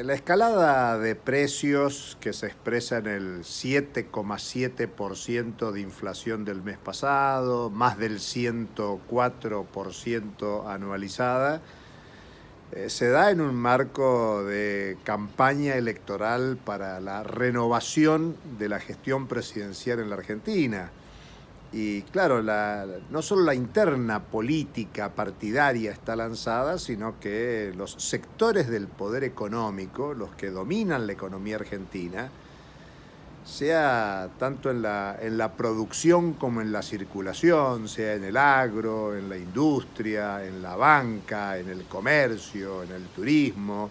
La escalada de precios que se expresa en el 7,7% de inflación del mes pasado, más del 104% anualizada, se da en un marco de campaña electoral para la renovación de la gestión presidencial en la Argentina. Y claro, no solo la interna política partidaria está lanzada, sino que los sectores del poder económico, los que dominan la economía argentina, sea tanto en la producción como en la circulación, sea en el agro, en la industria, en la banca, en el comercio, en el turismo,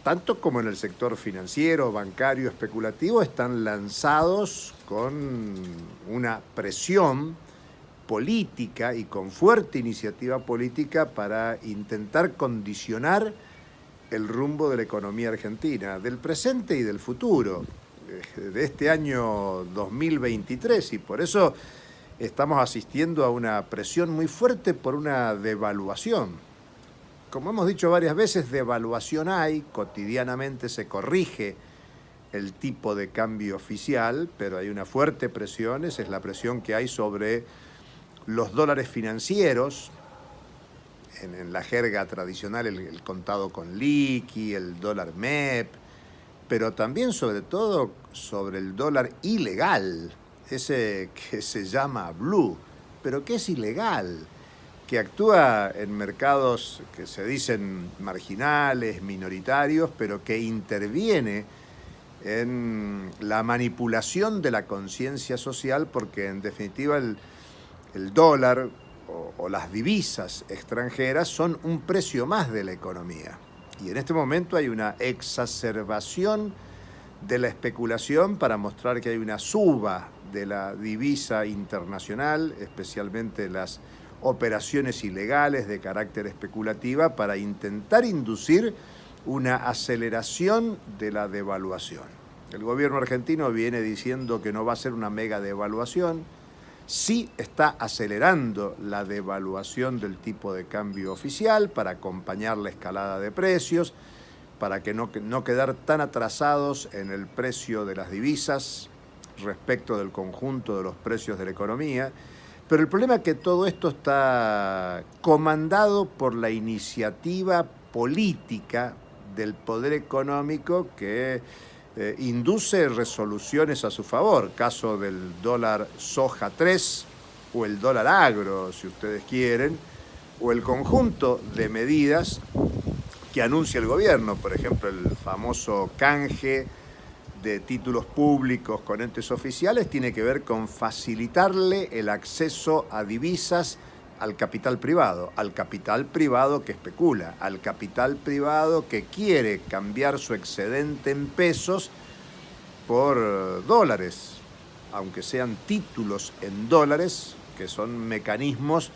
tanto como en el sector financiero, bancario, especulativo, están lanzados con una presión política y con fuerte iniciativa política para intentar condicionar el rumbo de la economía argentina, del presente y del futuro, de este año 2023, y por eso estamos asistiendo a una presión muy fuerte por una devaluación. Como hemos dicho varias veces, devaluación hay, cotidianamente se corrige el tipo de cambio oficial, pero hay una fuerte presión, esa es la presión que hay sobre los dólares financieros, en la jerga tradicional el contado con liqui, el dólar MEP, pero también sobre todo sobre el dólar ilegal, ese que se llama blue, pero que es ilegal, que actúa en mercados que se dicen marginales, minoritarios, pero que interviene en la manipulación de la conciencia social, porque en definitiva el dólar o las divisas extranjeras son un precio más de la economía. Y en este momento hay una exacerbación de la especulación para mostrar que hay una suba de la divisa internacional, especialmente las operaciones ilegales de carácter especulativa, para intentar inducir una aceleración de la devaluación. El gobierno argentino viene diciendo que no va a ser una mega devaluación, sí está acelerando la devaluación del tipo de cambio oficial para acompañar la escalada de precios, para que no quedar tan atrasados en el precio de las divisas respecto del conjunto de los precios de la economía. Pero el problema es que todo esto está comandado por la iniciativa política del poder económico que induce resoluciones a su favor, caso del dólar soja 3 o el dólar agro, si ustedes quieren, o el conjunto de medidas que anuncia el gobierno, por ejemplo, el famoso canje de títulos públicos con entes oficiales tiene que ver con facilitarle el acceso a divisas al capital privado que especula, al capital privado que quiere cambiar su excedente en pesos por dólares, aunque sean títulos en dólares, que son mecanismos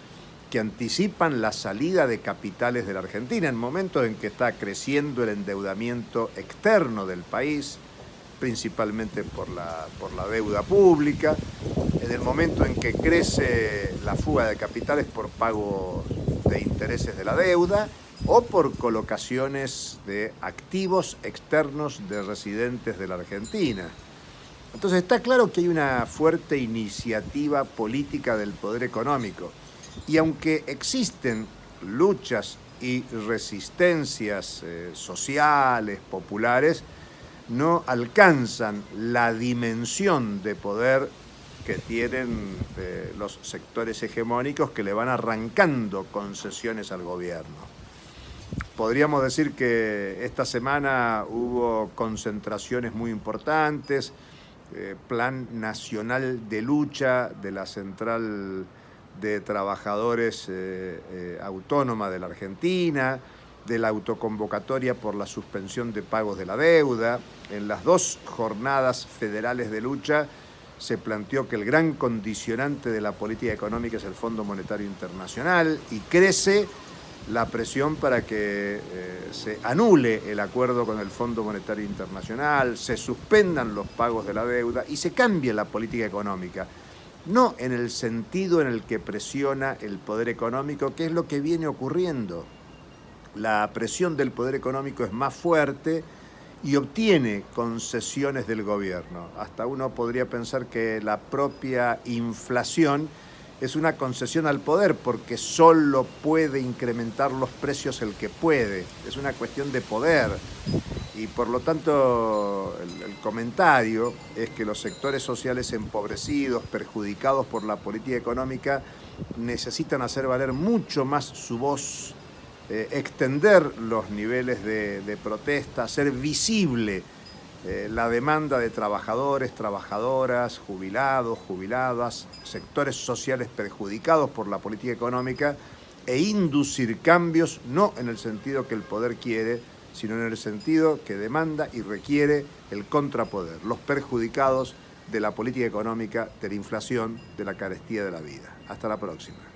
que anticipan la salida de capitales de la Argentina en momentos en que está creciendo el endeudamiento externo del país, principalmente por la deuda pública, en el momento en que crece la fuga de capitales por pago de intereses de la deuda o por colocaciones de activos externos de residentes de la Argentina. Entonces está claro que hay una fuerte iniciativa política del poder económico, y aunque existen luchas y resistencias sociales, populares, no alcanzan la dimensión de poder que tienen los sectores hegemónicos que le van arrancando concesiones al gobierno. Podríamos decir que esta semana hubo concentraciones muy importantes, Plan Nacional de Lucha de la Central de Trabajadores Autónoma de la Argentina, de la autoconvocatoria por la suspensión de pagos de la deuda. En las dos jornadas federales de lucha se planteó que el gran condicionante de la política económica es el Fondo Monetario Internacional, y crece la presión para que se anule el acuerdo con el Fondo Monetario Internacional, se suspendan los pagos de la deuda y se cambie la política económica. No en el sentido en el que presiona el poder económico, que es lo que viene ocurriendo. la presión del poder económico es más fuerte y obtiene concesiones del gobierno. Hasta uno podría pensar que la propia inflación es una concesión al poder, porque solo puede incrementar los precios el que puede. Es una cuestión de poder. Y por lo tanto, el comentario es que los sectores sociales empobrecidos, perjudicados por la política económica, necesitan hacer valer mucho más su voz, extender los niveles de protesta, hacer visible la demanda de trabajadores, trabajadoras, jubilados, jubiladas, sectores sociales perjudicados por la política económica, e inducir cambios no en el sentido que el poder quiere, sino en el sentido que demanda y requiere el contrapoder, los perjudicados de la política económica, de la inflación, de la carestía de la vida. Hasta la próxima.